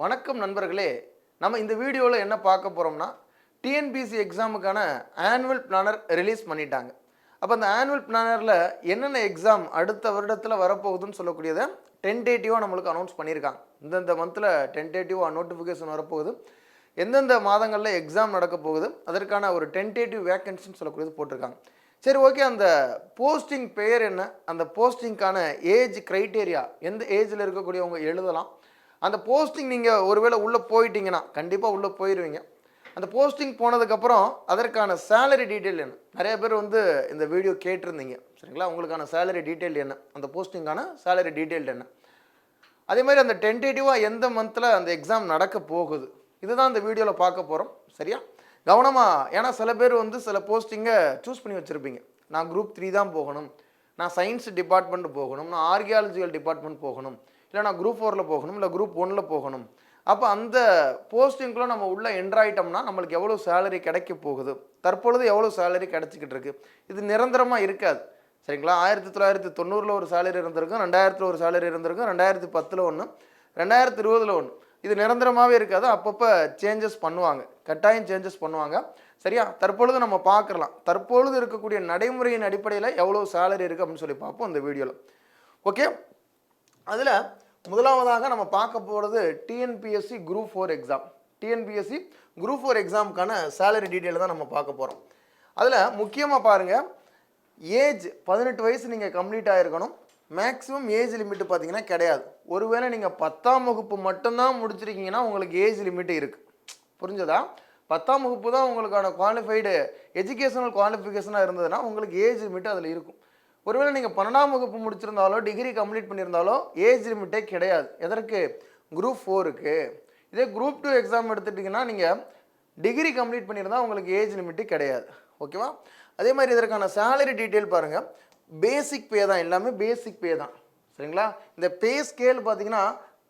வணக்கம் நண்பர்களே. நம்ம இந்த வீடியோவில் என்ன பார்க்க போகிறோம்னா, டிஎன்பிஎஸ்சி எக்ஸாமுக்கான ஆனுவல் பிளானர் ரிலீஸ் பண்ணிட்டாங்க. அப்போ அந்த ஆனுவல் பிளானரில் என்னென்ன எக்ஸாம் அடுத்த வருடத்தில் வரப்போகுதுன்னு சொல்லக்கூடியதை டென்டேட்டிவாக நம்மளுக்கு அனௌன்ஸ் பண்ணியிருக்காங்க. இந்தந்த மந்தில் டென்டேட்டிவாக நோட்டிஃபிகேஷன் வரப்போகுது. எந்தெந்த மாதங்களில் எக்ஸாம் நடக்க போகுது, அதற்கான ஒரு டென்டேட்டிவ் வேக்கன்சின்னு சொல்லக்கூடியது போட்டிருக்காங்க. சரி, ஓகே. அந்த போஸ்டிங் பெயர் என்ன, அந்த போஸ்டிங்கான ஏஜ் க்ரைட்டேரியா, எந்த ஏஜில் இருக்கக்கூடியவங்க எழுதலாம். அந்த போஸ்டிங் நீங்கள் ஒருவேளை உள்ளே போயிட்டீங்கன்னா கண்டிப்பாக உள்ளே போயிடுவீங்க. அந்த போஸ்டிங் போனதுக்கப்புறம் அதற்கான சேலரி டீட்டெயில் என்ன, நிறைய பேர் வந்து இந்த வீடியோ கேட்டிருந்தீங்க. சரிங்களா, உங்களுக்கான சேலரி டீட்டெயில் என்ன, அந்த போஸ்டிங்கான சேலரி டீட்டெயில் என்ன, அதே மாதிரி அந்த டென்டேட்டிவாக எந்த மந்தில் அந்த எக்ஸாம் நடக்க போகுது, இதுதான் இந்த வீடியோவில் பார்க்க போகிறோம். சரியா, கவனமாக. ஏன்னா சில பேர் வந்து சில போஸ்டிங்கை சூஸ் பண்ணி வச்சுருப்பீங்க. நான் குரூப் 3 தான் போகணும், நான் சயின்ஸ் டிபார்ட்மெண்ட் போகணும், நான் ஆர்கியாலஜிக்கல் டிபார்ட்மெண்ட் போகணும், இல்லை நான் குரூப் 4 போகணும், இல்லை குரூப் 1 போகணும். அப்போ அந்த போஸ்டிங்குள்ளே நம்ம உள்ளே என்ட்ராயிட்டோம்னா நம்மளுக்கு எவ்வளோ சேலரி கிடைக்க போகுது, தற்பொழுது எவ்வளோ சேலரி கிடைச்சிக்கிட்டு இருக்கு, இது நிரந்தரமாக இருக்காது. சரிங்களா, 1990 ஒரு சேலரி இருந்திருக்கும், 2000 ஒரு சேலரி இருந்திருக்கும், 2010 ஒன்று, 2020 ஒன்று. இது நிரந்தரமாகவே இருக்காது. அப்பப்போ சேஞ்சஸ் பண்ணுவாங்க, கட்டாயம் சேஞ்சஸ் பண்ணுவாங்க. சரியா, தற்பொழுது நம்ம பார்க்கலாம், தற்பொழுது இருக்கக்கூடிய நடைமுறையின் அடிப்படையில் எவ்வளோ சேலரி இருக்குது அப்படின்னு சொல்லி பார்ப்போம் இந்த வீடியோவில். ஓகே, அதில் முதலாவதாக நம்ம பார்க்க போகிறது TNPSC group 4 exam. TNPSC group 4 எக்ஸாமுக்கான சேலரி டீட்டெயில் தான் நம்ம பார்க்க போகிறோம். அதில் முக்கியமாக பாருங்கள், ஏஜ் 18 வயசு நீங்கள் கம்ப்ளீட் ஆகிருக்கணும். மேக்ஸிமம் ஏஜ் லிமிட்டு பார்த்தீங்கன்னா கிடையாது. ஒருவேளை நீங்கள் 10ஆம் வகுப்பு மட்டும்தான் முடிச்சிருக்கீங்கன்னா உங்களுக்கு ஏஜ் லிமிட்டு இருக்குது. புரிஞ்சதா? 10ஆம் வகுப்பு தான் உங்களுக்கான குவாலிஃபைடு எஜுகேஷனல் குவாலிஃபிகேஷனாக இருந்ததுன்னா உங்களுக்கு ஏஜ் லிமிட்டு அதில் இருக்கும். ஒருவேளை நீங்கள் 12ஆம் வகுப்பு முடிச்சிருந்தாலோ டிகிரி கம்ப்ளீட் பண்ணியிருந்தாலோ ஏஜ் லிமிட்டே கிடையாது. எதற்கு? குரூப் 4க்கு. இதே குரூப் 2 எக்ஸாம் எடுத்துட்டிங்கன்னா நீங்கள் டிகிரி கம்ப்ளீட் பண்ணியிருந்தால் உங்களுக்கு ஏஜ் லிமிட்டு கிடையாது. ஓகேவா? அதே மாதிரி இதற்கான சேலரி டீட்டெயில் பாருங்கள். பேசிக் பே தான், எல்லாமே பேசிக் பே தான். சரிங்களா, இந்த பே ஸ்கேல் பார்த்தீங்கன்னா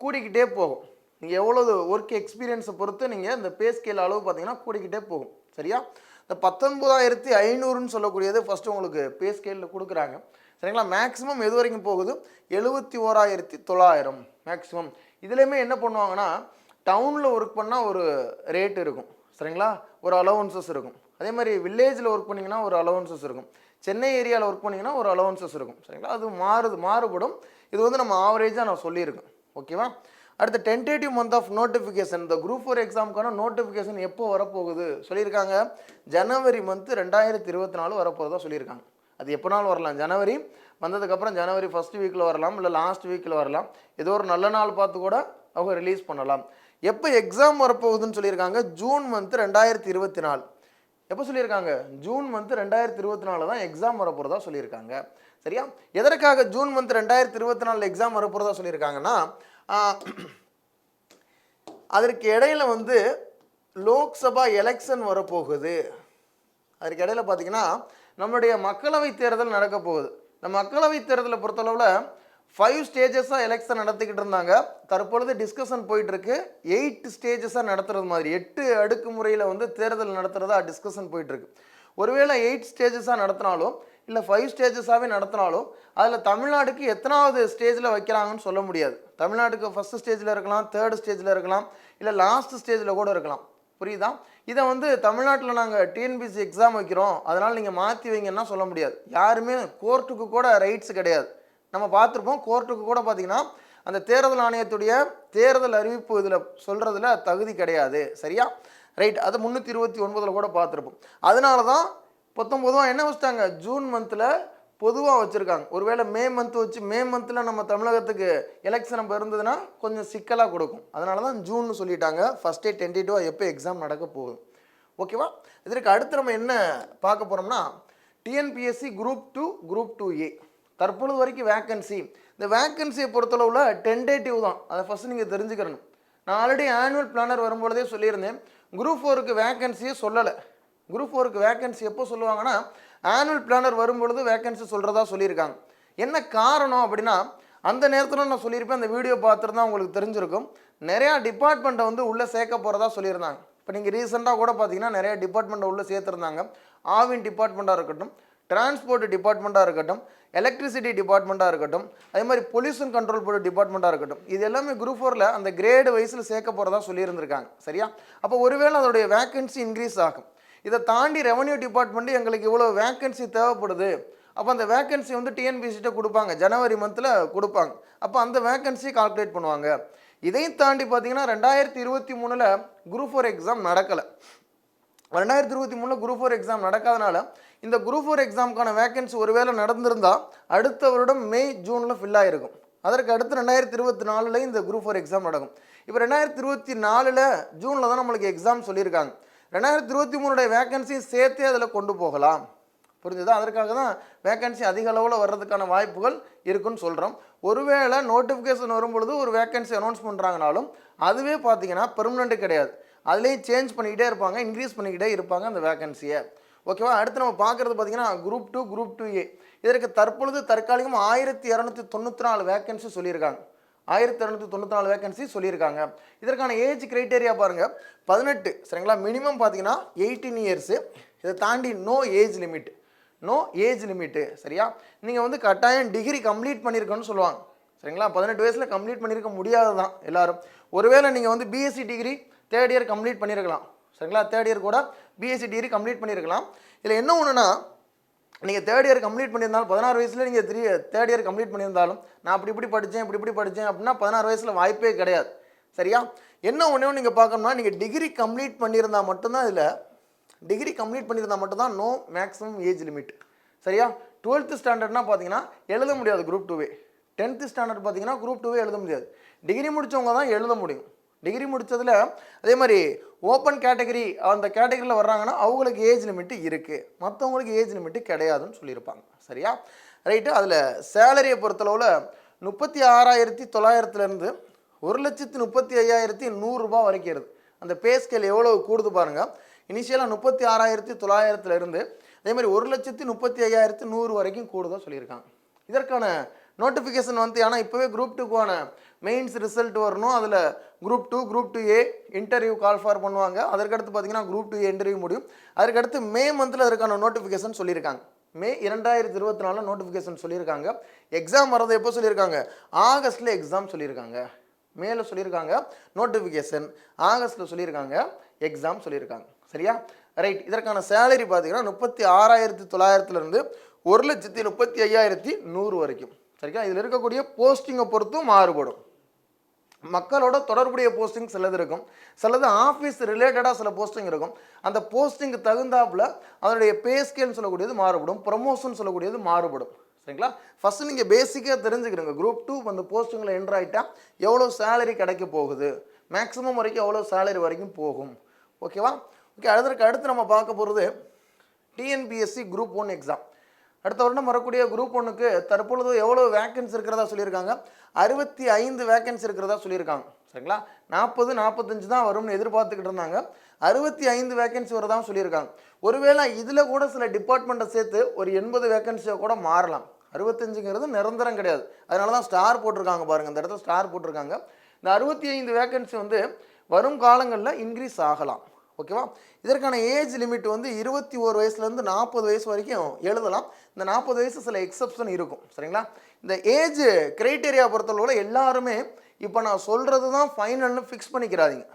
கூடிக்கிட்டே போகும். நீங்கள் எவ்வளோ ஒர்க் எக்ஸ்பீரியன்ஸை பொறுத்து நீங்கள் இந்த பே ஸ்கேல் அளவு பார்த்தீங்கன்னா கூடிக்கிட்டே போகும். சரியா, இந்த 19,500ன்னு சொல்லக்கூடியது ஃபஸ்ட்டு உங்களுக்கு பே ஸ்கேலில் கொடுக்குறாங்க. சரிங்களா, மேக்ஸிமம் எது வரைக்கும் போகுது? 71,900 மேக்ஸிமம். இதுலேயுமே என்ன பண்ணுவாங்கன்னா, டவுனில் ஒர்க் பண்ணால் ஒரு ரேட் இருக்கும். சரிங்களா, ஒரு அலவன்சஸ் இருக்கும். அதே மாதிரி வில்லேஜில் ஒர்க் பண்ணிங்கன்னா ஒரு அலவன்சஸ் இருக்கும். சென்னை ஏரியாவில் ஒர்க் பண்ணிங்கன்னா ஒரு அலவன்சஸ் இருக்கும். சரிங்களா, அது மாறுபடும். இது வந்து நம்ம ஆவரேஜாக நான் சொல்லியிருக்கேன். ஓகேவா? அடுத்த டென்டேட்டிவ் மந்த் ஆஃப் நோட்டிஃபிகேஷன், இந்த குரூப் 4 எக்ஸாமுக்கான நோட்டிஃபிகேஷன் எப்போ வரப்போகுது சொல்லியிருக்காங்க? ஜனவரி மந்த் 2024 வரப்போகிறதா சொல்லியிருக்காங்க. அது எப்போனாலும் வரலாம். ஜனவரி வந்ததுக்கப்புறம் ஜனவரி ஃபஸ்ட் வீக்கில் வரலாம், இல்லை லாஸ்ட் வீக்கில் வரலாம். ஏதோ ஒரு நல்ல நாள் பார்த்து கூட அவங்க ரிலீஸ் பண்ணலாம். எப்போ எக்ஸாம் வரப்போகுதுன்னு சொல்லியிருக்காங்க? June month 2024. எப்போ சொல்லியிருக்காங்க? ஜூன் மந்த் 2024 தான் எக்ஸாம் வரப்போகிறதா சொல்லியிருக்காங்க. சரியா, எதற்காக ஜூன் மந்த் 2024 எக்ஸாம் வரப்போகிறதா சொல்லியிருக்காங்கன்னா, அதற்கு இடையில வந்து லோக்சபா எலெக்ஷன் வரப்போகுது. அதற்கு இடையில பார்த்தீங்கன்னா நம்மளுடைய மக்களவை தேர்தல் நடக்க போகுது. இந்த மக்களவை தேர்தலை பொறுத்தளவில் 5 ஸ்டேஜஸாக எலெக்ஷன் நடத்திக்கிட்டு இருந்தாங்க. தற்பொழுது டிஸ்கஷன் போயிட்டுருக்கு. 8 ஸ்டேஜஸாக நடத்துறது மாதிரி, 8 அடுக்கு முறையில் வந்து தேர்தல் நடத்துகிறதா டிஸ்கஷன் போயிட்டுருக்கு. ஒருவேளை 8 ஸ்டேஜஸாக நடத்தினாலும் இல்லை 5 ஸ்டேஜஸாகவே நடத்தினாலும் அதில் தமிழ்நாடுக்கு எத்தனாவது ஸ்டேஜில் வைக்கிறாங்கன்னு சொல்ல முடியாது. தமிழ்நாட்டுக்கு ஃபஸ்ட்டு ஸ்டேஜில் இருக்கலாம், 3rd ஸ்டேஜில் இருக்கலாம், இல்லை லாஸ்ட் ஸ்டேஜில் கூட இருக்கலாம். புரியுதா? இதை வந்து தமிழ்நாட்டில் நாங்கள் டிஎன்பிஎஸ்சி எக்ஸாம் வைக்கிறோம் அதனால் நீங்கள் மாற்றி வைங்கன்னா சொல்ல முடியாது. யாருமே கோர்ட்டுக்கு கூட ரைட்ஸ் கிடையாது. நம்ம பார்த்துருப்போம், கோர்ட்டுக்கு கூட பார்த்திங்கன்னா அந்த தேர்தல் ஆணையத்துடைய தேர்தல் அறிவிப்பு இதில் சொல்கிறதுல தகுதி கிடையாது. சரியா, ரைட். அதை 329 கூட பார்த்துருப்போம். அதனால தான் 19 என்ன வச்சுட்டாங்க, ஜூன் மந்தில் பொதுவாக வச்சுருக்காங்க. ஒருவேளை மே மந்த் வச்சு மே மந்தில் நம்ம தமிழகத்துக்கு எலெக்ஷன் நம்ம இருந்ததுன்னா கொஞ்சம் சிக்கலாக கொடுக்கும். அதனால தான் ஜூன்னு சொல்லிட்டாங்க. ஃபஸ்ட்டே டென்டேட்டிவாக எப்போ எக்ஸாம் நடக்க போகுது. ஓகேவா? இதற்கு அடுத்து நம்ம என்ன பார்க்க போகிறோம்னா, டிஎன்பிஎஸ்சி குரூப் 2 குரூப் 2A தற்பொழுது வரைக்கும் வேக்கன்சி. இந்த வேக்கன்சியை பொறுத்தளவில் டென்டேட்டிவ் தான். அதை ஃபஸ்ட்டு நீங்கள் தெரிஞ்சுக்கிறணும். நான் ஆல்ரெடி ஆனுவல் பிளானர் வரும்பொழுதே சொல்லியிருந்தேன், குரூப் 4க்கு வேக்கன்சியே சொல்லலை. குரூப் 4க்கு வேக்கன்சி எப்போ சொல்லுவாங்கன்னா, ஆனுவல் பிளானர் வரும்பொழுது வேக்கன்சி சொல்கிறதா சொல்லியிருக்காங்க. என்ன காரணம் அப்படின்னா, அந்த நேரத்தில் நான் சொல்லியிருப்பேன், அந்த வீடியோ பார்த்துருந்தா உங்களுக்கு தெரிஞ்சிருக்கும், நிறையா டிபார்ட்மெண்ட்டை வந்து உள்ளே சேர்க்க போகிறதா சொல்லியிருந்தாங்க. இப்போ நீங்கள் ரீசெண்டாக கூட பார்த்தீங்கன்னா நிறையா டிபார்ட்மெண்ட்டை உள்ளே சேர்த்துருந்தாங்க. ஆவின் டிபார்ட்மெண்ட்டாக இருக்கட்டும், டிரான்ஸ்போர்ட் டிபார்ட்மெண்ட்டாக இருக்கட்டும், எலக்ட்ரிசிட்டி டிபார்ட்மெண்ட்டாக இருக்கட்டும், அதே மாதிரி பொல்யூஷன் கண்ட்ரோல் போர்டு டிபார்ட்மெண்ட்டாக இருக்கட்டும், இது எல்லாமே குரூப் 4ல் அந்த கிரேடு வைஸில் சேர்க்க போகிறதா சொல்லியிருந்திருக்காங்க. சரியா? அப்போ ஒருவேளை அதோடைய வேக்கன்சி இன்க்ரீஸ் ஆகும். இதை தாண்டி ரெவன்யூ டிபார்ட்மெண்ட் எங்களுக்கு இவ்வளோ வேக்கன்சி தேவைப்படுது, அப்போ அந்த வேக்கன்சி வந்து டிஎன்பிசிட்ட கொடுப்பாங்க, ஜனவரி மந்தில் கொடுப்பாங்க. அப்போ அந்த வேக்கன்சி கால்குலேட் பண்ணுவாங்க. இதையும் தாண்டி பார்த்தீங்கன்னா 2023ல் குரூப் 4 எக்ஸாம் நடக்கலை. 2023 குரூப் 4 எக்ஸாம் நடக்காதனால இந்த குரூப் 4 எக்ஸாமுக்கான வேக்கன்சி ஒருவேளை நடந்திருந்தால் அடுத்த வருடம் மே ஜூனில் ஃபில் ஆகிருக்கும். அதற்கு அடுத்து 2024 இந்த குரூப் 4 எக்ஸாம் நடக்கும். இப்போ 2024 ஜூனில் தான் நம்மளுக்கு எக்ஸாம் சொல்லியிருக்காங்க. 2023 வேக்கன்சியும் சேர்த்தே அதில் கொண்டு போகலாம். புரிஞ்சுதா? அதற்காக தான் வேக்கன்சி அதிக அளவில் வர்றதுக்கான வாய்ப்புகள் இருக்குன்னு சொல்கிறோம். ஒருவேளை நோட்டிஃபிகேஷன் வரும்பொழுது ஒரு வேக்கன்சி அனௌன்ஸ் பண்ணுறாங்கனாலும் அதுவே பார்த்தீங்கன்னா பெர்மனெண்ட்டு கிடையாது. அதுலேயும் சேஞ்ச் பண்ணிக்கிட்டே இருப்பாங்க, இன்க்ரீஸ் பண்ணிக்கிட்டே இருப்பாங்க அந்த வேக்கன்சியை. ஓகேவா? அடுத்து நம்ம பார்க்குறது பார்த்தீங்கன்னா குரூப் 2 குரூப் 2A. இதற்கு தற்பொழுது தற்காலிகமாக 1294 வேக்கன்சி சொல்லியிருக்காங்க. 1294 வேக்கன்சி சொல்லியிருக்காங்க. இதற்கான ஏஜ் கிரைட்டேரியா பாருங்கள், 18. சரிங்களா? மினிமம் பார்த்தீங்கன்னா 18 இயர்ஸு. இதை தாண்டி no age limit, no age limit. சரியா? நீங்கள் வந்து கட்டாயம் டிகிரி கம்ப்ளீட் பண்ணியிருக்கோன்னு சொல்லுவாங்க. சரிங்களா? 18 வயசில் கம்ப்ளீட் பண்ணியிருக்க முடியாது தான் எல்லாரும். ஒருவேளை நீங்கள் வந்து BSc degree 3rd year complete பண்ணியிருக்கலாம். சரிங்களா? 3rd இயர் கூட பிஎஸ்சி டிகிரி கம்ப்ளீட் பண்ணியிருக்கலாம். இதில் என்ன ஒன்றுனா, நீங்கள் 3rd இயர் கம்ப்ளீட் பண்ணியிருந்தாலும் 16 வயசில் நீங்கள் 3rd இயர் கம்ப்ளீட் பண்ணியிருந்தாலும் நான் இப்படி படித்தேன் அப்படின்னா 16 வயசில் வாய்ப்பே கிடையாது. சரியா? என்ன ஒன்று நீங்கள் பார்க்கணும்னா, நீங்கள் டிகிரி கம்ப்ளீட் பண்ணியிருந்தால் மட்டும்தான் இதில் டிகிரி கம்ப்ளீட் பண்ணியிருந்தால் மட்டும்தான் நோ மேக்ஸிமம் ஏஜ் லிமிட். சரியா? 12th ஸ்டாண்டர்ட்னா பார்த்தீங்கன்னா எழுத முடியாது குரூப் 2A. 10th ஸ்டாண்டர்ட் பார்த்தீங்கன்னா குரூப் 2A எழுத முடியாது. டிகிரி முடித்தவங்க தான் எழுத முடியும். டிகிரி முடித்ததில் அதே மாதிரி ஓப்பன் கேட்டகரி அந்த கேட்டகரியில் வர்றாங்கன்னா அவங்களுக்கு ஏஜ் லிமிட்டு இருக்குது, மற்றவங்களுக்கு ஏஜ் லிமிட்டு கிடையாதுன்னு சொல்லியிருப்பாங்க. சரியா? ரைட்டு. அதில் சேலரியை பொறுத்தளவில் 36,900லேருந்து 1,35,100 ரூபா வரைக்கும் இருக்குது. அந்த பே ஸ்கேல் எவ்வளோ கூடுது பாருங்கள். இனிஷியலாக 36,900லேருந்து அதே மாதிரி 1,35,100 வரைக்கும் கூடுதல் சொல்லியிருக்காங்க. இதற்கான நோட்டிஃபிகேஷன் வந்து ஆனால் இப்போவே குரூப் 2க்கான மெயின்ஸ் ரிசல்ட் வரணும். அதில் group 2 group 2A interview call for பண்ணுவாங்க. அதற்கடுத்து பார்த்தீங்கன்னா குரூப் 2A இன்டர்வியூ முடியும். அதற்கடுத்து மே மந்தில் அதற்கான நோட்டிஃபிகேஷன் சொல்லியிருக்காங்க. மே 2024 நோட்டிஃபிகேஷன் சொல்லியிருக்காங்க. எக்ஸாம் வரது எப்போ சொல்லியிருக்காங்க? ஆகஸ்ட்டில் எக்ஸாம் சொல்லியிருக்காங்க. மேலே சொல்லியிருக்காங்க நோட்டிஃபிகேஷன், ஆகஸ்ட்டில் சொல்லியிருக்காங்க எக்ஸாம் சொல்லியிருக்காங்க. சரியா? ரைட். இதற்கான சேலரி பார்த்தீங்கன்னா 36,900லேருந்து 1,35,100 வரைக்கும். சரியா? இதில் இருக்கக்கூடிய போஸ்டிங்கை பொறுத்தும் மாறுபடும். மக்களோட தொடர்புடைய போஸ்டிங் சிலது இருக்கும், சிலது ஆஃபீஸ் ரிலேட்டடாக சில போஸ்டிங் இருக்கும். அந்த போஸ்டிங்கு தகுந்தாப்புல அதனுடைய பே ஸ்கேல்னு சொல்லக்கூடியது மாறுபடும், ப்ரமோஷன் சொல்லக்கூடியது மாறுபடும். சரிங்களா? ஃபஸ்ட்டு நீங்கள் பேசிக்காக தெரிஞ்சுக்கிறீங்க குரூப் 2 அந்த போஸ்டிங்கில் என்ட்ரு ஆகிட்டா எவ்வளோ சேலரி கிடைக்க போகுது, மேக்ஸிமம் வரைக்கும் எவ்வளோ சேலரி வரைக்கும் போகும். ஓகேவா? ஓகே. அதற்கு அடுத்து நம்ம பார்க்க போகிறது டிஎன்பிஎஸ்சி குரூப் 1 எக்ஸாம். அடுத்த வருடம் வரக்கூடிய குரூப் 1க்கு தற்பொழுது எவ்வளோ வேக்கன்சி இருக்கிறதா சொல்லியிருக்காங்க? 65 வேக்கன்சி இருக்கிறதா சொல்லியிருக்காங்க. சரிங்களா? 40 45 தான் வரும்னு எதிர்பார்த்துக்கிட்டு இருந்தாங்க. 65 வேக்கன்சி வரதான் சொல்லியிருக்காங்க. ஒருவேளை இதில் கூட சில டிபார்ட்மெண்ட்டை சேர்த்து ஒரு 80 வேக்கன்சியை கூட மாறலாம். 65ங்கிறது நிரந்தரம் கிடையாது. அதனால தான் ஸ்டார் போட்டிருக்காங்க பாருங்கள், இந்த இடத்துல ஸ்டார் போட்டிருக்காங்க. இந்த 65 வேக்கன்சி வந்து வரும் காலங்களில் இன்க்ரீஸ் ஆகலாம். ஓகேவா? இதற்கான ஏஜ் லிமிட் வந்து 21 வயசுலேருந்து 40 வயசு வரைக்கும் எழுதலாம். இந்த 40 வயசு சில எக்ஸப்ஷன் இருக்கும். சரிங்களா? இந்த ஏஜ் கிரைட்டேரியா பொறுத்தளவில் எல்லாருமே இப்போ நான் சொல்கிறது தான் ஃபைனல்னு ஃபிக்ஸ் பண்ணிக்கிறாதீங்க.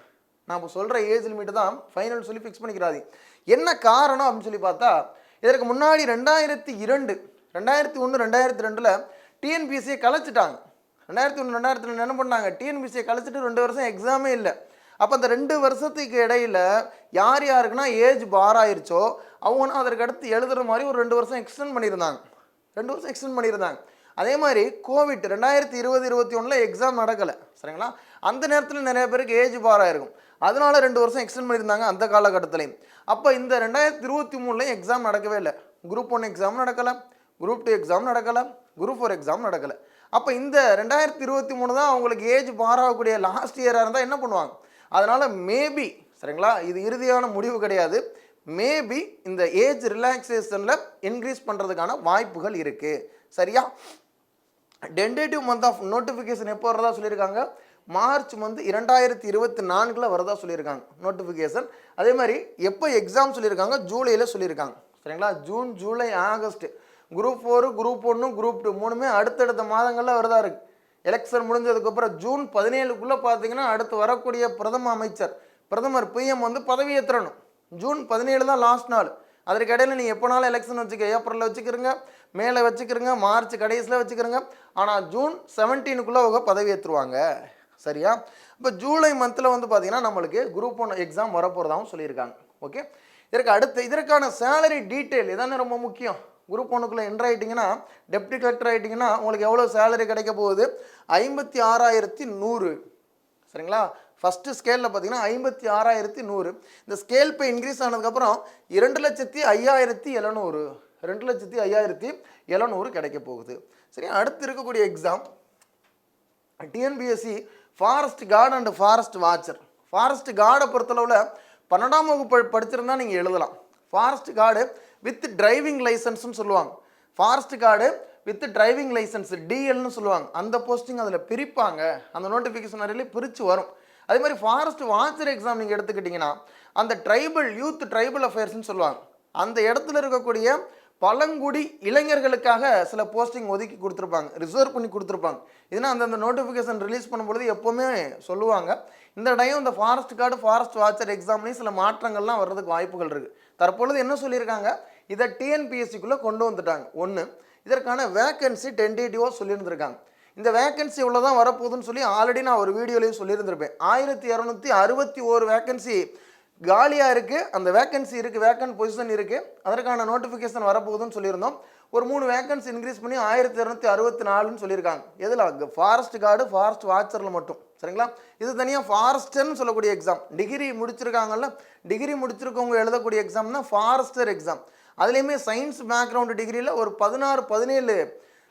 நான் இப்போ சொல்கிற ஏஜ் லிமிட் தான் ஃபைனல் சொல்லி ஃபிக்ஸ் பண்ணிக்கிறாதீங்க. என்ன காரணம் அப்படின்னு சொல்லி பார்த்தா, இதற்கு முன்னாடி 2002, 2001, 2002ல் டிஎன்பிஎஸ்சியை கலைச்சிட்டாங்க. 2001, 2002 என்ன பண்ணாங்க? டிஎன்பிஎஸ்சியை கலைச்சிட்டு 2 வருஷம் எக்ஸாமே இல்லை. அப்போ அந்த 2 வருஷத்துக்கு இடையில் யார் யாருக்குன்னா ஏஜ் பார் ஆயிருச்சோ அவங்க அதற்கு அடுத்து எழுதுகிற மாதிரி ஒரு 2 வருஷம் எக்ஸ்டெண்ட் பண்ணியிருந்தாங்க. 2 வருஷம் எக்ஸ்டெண்ட் பண்ணியிருந்தாங்க. அதே மாதிரி கோவிட் 2020-21 எக்ஸாம் நடக்கலை. சரிங்களா? அந்த நேரத்தில் நிறைய பேருக்கு ஏஜ் பார் ஆயிருக்கும். அதனால 2 வருஷம் எக்ஸ்டெண்ட் பண்ணியிருந்தாங்க அந்த காலகட்டத்திலையும். அப்போ இந்த 2023 எக்ஸாம் நடக்கவே இல்லை. குரூப் 1 எக்ஸாம் நடக்கலை, குரூப் 2 எக்ஸாம் நடக்கலை, குரூப் 4 எக்ஸாம் நடக்கலை. அப்போ இந்த 2023 தான் அவங்களுக்கு ஏஜ் பார் ஆகக்கூடிய லாஸ்ட் இயராக இருந்தால் என்ன பண்ணுவாங்க? அதனால் மேபி, சரிங்களா, இது இறுதியான முடிவு கிடையாது, மேபி இந்த ஏஜ் ரிலாக்ஸேஷனில் இன்க்ரீஸ் பண்ணுறதுக்கான வாய்ப்புகள் இருக்குது. சரியா? டென்டேட்டிவ் மந்த் ஆஃப் நோட்டிஃபிகேஷன் எப்போ வரதா சொல்லியிருக்காங்க? மார்ச் மந்த் 2024 வரதா சொல்லியிருக்காங்க நோட்டிஃபிகேஷன். அதே மாதிரி எப்போ எக்ஸாம் சொல்லியிருக்காங்க? ஜூலையில் சொல்லியிருக்காங்க. சரிங்களா. June, July, August group 4, group 1, group 2 மூணுமே அடுத்தடுத்த மாதங்களில் வருதா இருக்கு. எலெக்ஷன் முடிஞ்சதுக்கப்புறம் ஜூன் 17க்குள்ளே பார்த்தீங்கன்னா அடுத்து வரக்கூடிய பிரதமர் பிஎம் வந்து பதவியேற்றணும். ஜூன் 17 தான் லாஸ்ட் நாள். அதற்கு இடையில நீங்கள் எப்போனாலும் எலெக்ஷன் வச்சுக்க, ஏப்ரலில் வச்சுக்கிறங்க, மேலே வச்சுக்கிறங்க, மார்ச் கடைசியில் வச்சுக்கிறங்க. ஆனால் ஜூன் 17க்குள்ளே அவங்க பதவியேற்றுவாங்க. சரியா. இப்போ ஜூலை மந்தில் வந்து பார்த்தீங்கன்னா நம்மளுக்கு குரூப் 1 எக்ஸாம் வரப்போகிறதாகவும் சொல்லியிருக்காங்க. ஓகே. இதற்கான சேலரி டீட்டெயில் இதானே ரொம்ப முக்கியம். குரூப் 1க்குள்ளே என்ட்ரு ஆகிட்டிங்கன்னா, டெப்டி கலெக்டர் ஆகிட்டிங்கன்னா உங்களுக்கு எவ்வளோ சேலரி கிடைக்க போகுது? 56,100. சரிங்களா. ஃபஸ்ட்டு ஸ்கேலில் பார்த்தீங்கன்னா 56,100. இந்த ஸ்கேல் இப்போ இன்க்ரீஸ் ஆனதுக்கப்புறம் 2,05,700 2,05,700 கிடைக்க போகுது. சரி. அடுத்து இருக்கக்கூடிய exam TNPSC forest guard and forest watcher. Forest கார்டை பொறுத்தளவில் 12ஆம் வகுப்பு படிச்சிருந்தா நீங்கள் எழுதலாம். ஃபாரஸ்ட் கார்டு வித் டிரைவிங் லைசன்ஸ்னு சொல்லுவாங்க. Forest guard with driving licence டிஎல்னு சொல்லுவாங்க. அந்த போஸ்டிங் அதில் பிரிப்பாங்க. அந்த நோட்டிஃபிகேஷன் நிறைய பிரித்து வரும். அதே மாதிரி ஃபாரஸ்ட் வாட்சர் எக்ஸாம் நீங்கள் எடுத்துக்கிட்டிங்கன்னா அந்த ட்ரைபல் அஃபேர்ஸ்னு சொல்லுவாங்க. அந்த இடத்துல இருக்கக்கூடிய பழங்குடி இளைஞர்களுக்காக சில போஸ்டிங் ஒதுக்கி கொடுத்துருப்பாங்க, ரிசர்வ் பண்ணி கொடுத்துருப்பாங்க. இதுனா அந்தந்த நோட்டிஃபிகேஷன் ரிலீஸ் பண்ணும்பொழுது எப்போவுமே சொல்லுவாங்க. இந்த டைம் இந்த ஃபாரஸ்ட் கார்டு, ஃபாரஸ்ட் வாட்சர் எக்ஸாம்லேயும் சில மாற்றங்கள்லாம் வர்றதுக்கு வாய்ப்புகள் இருக்குது. தற்பொழுது என்ன சொல்லியிருக்காங்க, இதை டிஎன்பிஎஸ்சிக்குள்ளே கொண்டு வந்துட்டாங்க. ஒன்று, இதற்கான வேக்கன்சி டென்டேட்டிவாக சொல்லியிருந்திருக்காங்க. இந்த வேக்கன்சி இவ்வளோ தான் வரப்போகுதுன்னு சொல்லி ஆல்ரெடி நான் ஒரு வீடியோலையும் சொல்லியிருந்திருப்பேன். 1261 வேக்கன்சி காலியாக இருக்குது. அந்த வேக்கன்சி இருக்குது, வேக்கன்ட் பொசிஷன் இருக்குது. அதற்கான நோட்டிஃபிகேஷன் வரப்போகுதுன்னு சொல்லியிருந்தோம். ஒரு 3 வேக்கன்சி இன்க்ரீஸ் பண்ணி 1264ன்னு சொல்லியிருக்காங்க. எதில்? ஃபாரஸ்ட் கார்டு, ஃபாரஸ்ட் வாட்சரில் மட்டும். சரிங்களா. இது தனியாக ஃபாரஸ்டர்னு சொல்லக்கூடிய எக்ஸாம். டிகிரி முடிச்சிருக்காங்கல்ல, டிகிரி முடிச்சிருக்கவங்க எழுதக்கூடிய எக்ஸாம் தான் ஃபாரஸ்டர் எக்ஸாம். அதுலேயுமே சயின்ஸ் பேக்ரவுண்டு டிகிரியில் ஒரு 16-17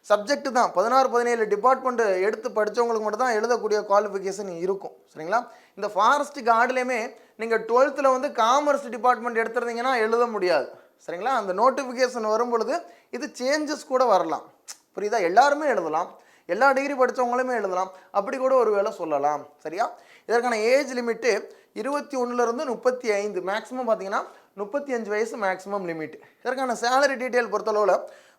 சப்ஜெக்ட் தான், 16-17 டிபார்ட்மெண்ட் எடுத்து படித்தவங்களுக்கு மட்டும் தான் எழுதக்கூடிய குவாலிஃபிகேஷன் இருக்கும். சரிங்களா. இந்த ஃபாரஸ்ட் கார்டுலேயுமே நீங்கள் 12th வந்து காமர்ஸ் டிபார்ட்மெண்ட் எடுத்துருந்தீங்கன்னா எழுத முடியாது. சரிங்களா. அந்த நோட்டிஃபிகேஷன் வரும்பொழுது இது சேஞ்சஸ் கூட வரலாம். புரியுதா. எல்லாருமே எழுதலாம், எல்லா டிகிரி படித்தவங்களுமே எழுதலாம், அப்படி கூட ஒரு வேளை சொல்லலாம். சரியா. இதற்கான ஏஜ் லிமிட்டு 21லேருந்து 35, மேக்ஸிமம் பார்த்தீங்கன்னா 35 வயசு மேக்ஸிமம் லிமிட். இதற்கான சேலரி டீட்டெயில் பொறுத்தளவில்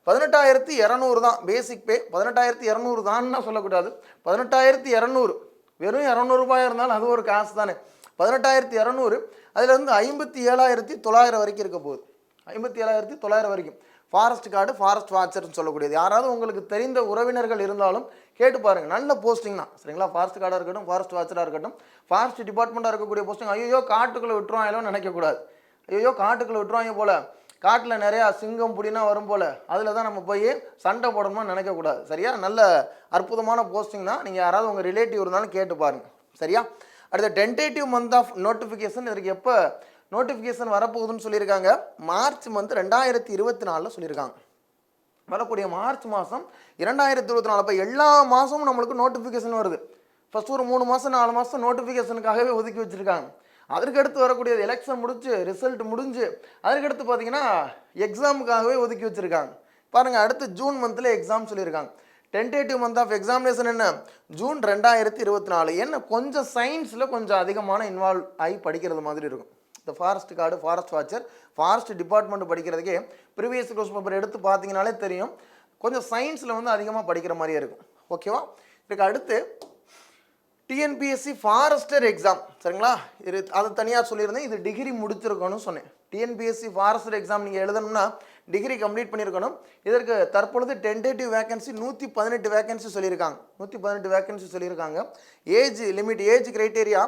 18,200 தான் பேசிக் பே. 18,200 தான்னு சொல்லக்கூடாது, 18,200. வெறும் 200 ரூபாய் இருந்தாலும் அது ஒரு காசு தானே. 18,200. அதிலிருந்து 57,900 வரைக்கும் இருக்க போகுது. 57,900 வரைக்கும். ஃபாரஸ்ட் கார்டு, ஃபாரஸ்ட் வாட்சர்னு சொல்லக்கூடியது. யாராவது உங்களுக்கு தெரிந்த உறவினர்கள் இருந்தாலும் கேட்டு பாருங்கள். நல்ல போஸ்டிங் தான். சரிங்களா. ஃபாரஸ்ட் கார்டாக இருக்கட்டும், ஃபாரஸ்ட் வாட்சராக இருக்கட்டும், ஃபாரஸ்ட் டிபார்ட்மெண்ட்டாக இருக்கக்கூடிய போஸ்டிங். ஐயோ காட்டுக்குள்ளே விட்டுருவாங்களோ நினைக்கக்கூடாது. ஐயோ காட்டுக்குள்ளே விட்டுருவாங்க போல், காட்டில் நிறையா சிங்கம் புலினா வரும் போல், அதில் தான் நம்ம போய் சண்டை போடணும்னு நினைக்கக்கூடாது. சரியா. நல்ல அற்புதமான போஸ்டிங் தான். நீங்கள் யாராவது உங்கள் ரிலேட்டிவ் இருந்தாலும் கேட்டு பாருங்கள். சரியா. அடுத்த டென்டேட்டிவ் மந்த் ஆஃப் நோட்டிஃபிகேஷன். இதற்கு எப்போ நோட்டிஃபிகேஷன் வரப்போகுதுன்னு சொல்லியிருக்காங்க? மார்ச் மந்த் 2024 சொல்லியிருக்காங்க. வரக்கூடிய மார்ச் மாதம் 2024. அப்போ எல்லா மாதமும் நம்மளுக்கு நோட்டிஃபிகேஷன் வருது. ஃபஸ்ட் ஒரு 3 மாதம் 4 மாதம் நோட்டிஃபிகேஷனுக்காகவே ஒதுக்கி வச்சுருக்காங்க. அதற்கடுத்து வரக்கூடியது எலெக்ஷன் முடிஞ்சு, ரிசல்ட் முடிஞ்சு, அதற்கடுத்து பார்த்தீங்கன்னா எக்ஸாமுக்காகவே ஒதுக்கி வச்சுருக்காங்க. பாருங்கள், அடுத்து ஜூன் மந்தில் எக்ஸாம் சொல்லியிருக்காங்க. டென்டேட்டிவ் மந்த் ஆஃப் எக்ஸாமினேஷன் என்ன? ஜூன் 2024. என்ன கொஞ்சம் சயின்ஸில் கொஞ்சம் அதிகமான இன்வால்வ் ஆகி படிக்கிறது மாதிரி இருக்கும். இந்த forest guard, forest watcher, forest department படிக்கிறதுக்கே ப்ரீவியஸ் கொஸ்டின் பேப்பர் எடுத்து பார்த்தீங்கனாலே தெரியும். கொஞ்சம் சயின்ஸில் வந்து அதிகமாக படிக்கிற மாதிரியே இருக்கும். ஓகேவா. இதுக்கு அடுத்து டிஎன்பிஎஸ்சி ஃபாரஸ்டர் எக்ஸாம். சரிங்களா. இது அது தனியாக சொல்லியிருந்தேன். இது டிகிரி முடிச்சிருக்கணும்னு சொன்னேன். டிஎன்பிஎஸ்சி ஃபாரஸ்டர் எக்ஸாம் நீங்கள் எழுதணும்னா டிகிரி கம்ப்ளீட் பண்ணியிருக்கணும். இதற்கு தற்பொழுது டென்டேட்டிவ் வேகன்சி 118 வேகன்சி சொல்லியிருக்காங்க. 118 வேகன்சி சொல்லியிருக்காங்க. Age limit, age criteria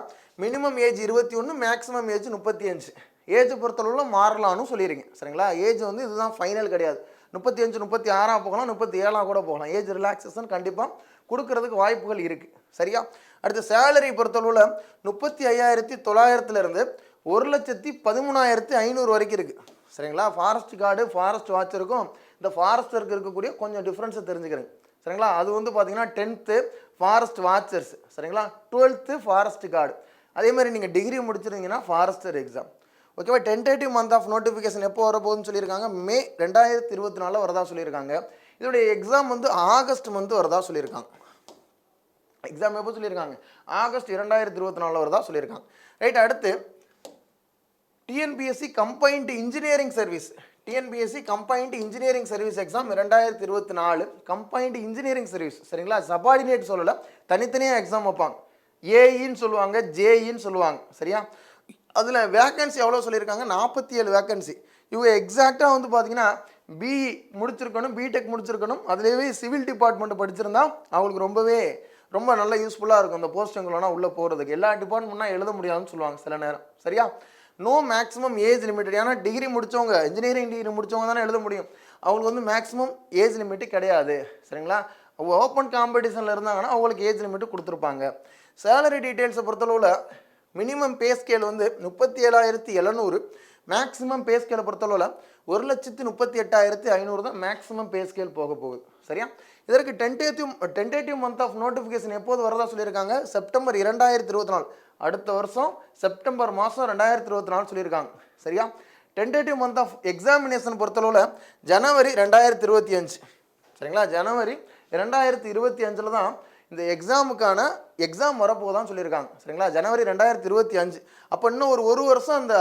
minimum age 21, maximum age 35. Age பொறுத்தளவில் மாறலாம்னு சொல்லியிருக்கேன். சரிங்களா. ஏஜ் வந்து இதுதான் ஃபைனல் கிடையாது. 35, 36 போகலாம், 37 கூட போகலாம். ஏஜ் ரிலாக்ஸேஷன் கண்டிப்பாக கொடுக்கறதுக்கு வாய்ப்புகள் இருக்குது. சரியா. அடுத்த சேலரி பொறுத்தளவில் 35,900 1,13,500 வரைக்கும் இருக்குது. சரிங்களா. ஃபாரஸ்ட் கார்டு, ஃபாரஸ்ட் வாட்சருக்கும் இந்த ஃபாரஸ்டருக்கு இருக்கக்கூடிய கொஞ்சம் டிஃப்ரென்ஸை தெரிஞ்சுக்கிறேங்க. சரிங்களா. அது வந்து பார்த்தீங்கன்னா 10th ஃபாரஸ்ட் வாட்சர்ஸ். சரிங்களா. 12th forest card. அதே மாதிரி நீங்கள் டிகிரி முடிச்சிருந்தீங்கன்னா ஃபாரஸ்டர் எக்ஸாம். ஓகேவா. டென்டேட்டிவ் மந்த் ஆஃப் நோட்டிஃபிகேஷன் எப்போ வரப்போகுதுன்னு சொல்லியிருக்காங்க? மே 2024 வரதா சொல்லியிருக்காங்க. இதோடைய எக்ஸாம் வந்து ஆகஸ்ட் மந்த் வரதா சொல்லியிருக்காங்க. எக்ஸாம் எப்போ சொல்லியிருக்காங்க? ஆகஸ்ட் 2024 வரதா சொல்லியிருக்காங்க. ரைட். அடுத்து TNPSC combined engineering service. TNPSC combined engineering service exam 2024 combined engineering service சரிங்களா, சபார்டினேட் சொல்லலை, தனித்தனியாக எக்ஸாம் வைப்பாங்க. ஏஇன்னு சொல்லுவாங்க, ஜேஇன்னு சொல்லுவாங்க சரியா. அதில் வேக்கன்சி எவ்வளோ சொல்லியிருக்காங்க, 47 வேக்கன்சி. இவங்க எக்ஸாக்டாக வந்து பார்த்தீங்கன்னா பிஇ முடிச்சிருக்கணும், பிடெக் முடிச்சிருக்கணும், அதுலேயே சிவில் டிபார்ட்மெண்ட் படிச்சிருந்தா அவங்களுக்கு ரொம்ப நல்ல யூஸ்ஃபுல்லாக இருக்கும் அந்த போஸ்டிங்களோனா உள்ளே போகிறதுக்கு. எல்லா டிபார்ட்மெண்ட்னா எழுத முடியாதுன்னு சொல்லுவாங்க சில நேரம் சரியா. நோ மேக்ஸிமம் ஏஜ் லிமிட்டட், ஏன்னா டிகிரி முடித்தவங்க, இன்ஜினியரிங் டிகிரி முடித்தவங்க தானே எழுத முடியும். அவங்களுக்கு வந்து மேக்ஸிமம் ஏஜ் லிமிட்டு கிடையாது சரிங்களா. ஓப்பன் காம்படிஷனில் இருந்தாங்கன்னா அவங்களுக்கு ஏஜ் லிமிட்டு கொடுத்துருப்பாங்க. சேலரி டீட்டெயில்ஸை பொறுத்தளவில் மினிமம் பே ஸ்கேல் வந்து 37,700, மேக்ஸிமம் பே ஸ்கேலை பொறுத்தளவில் 1,38,500 தான் மேக்ஸிமம் பே ஸ்கேல் போக போகுது சரியா. இதற்கு டென்டேட்டிவ் மந்த் ஆஃப் நோட்டிஃபிகேஷன் எப்போது வரதா சொல்லியிருக்காங்க, செப்டம்பர் 2024, அடுத்த வருஷம் செப்டம்பர் மாதம் 2024 சொல்லியிருக்காங்க சரியா. டென்டேட்டிவ் மந்த் ஆஃப் எக்ஸாமினேஷன் பொறுத்தளவில் ஜனவரி 2025 சரிங்களா. ஜனவரி 2025 தான் இந்த எக்ஸாம் வரப்போதான் சொல்லியிருக்காங்க சரிங்களா. ஜனவரி 2025. அப்போ இன்னும் ஒரு வருஷம் அந்த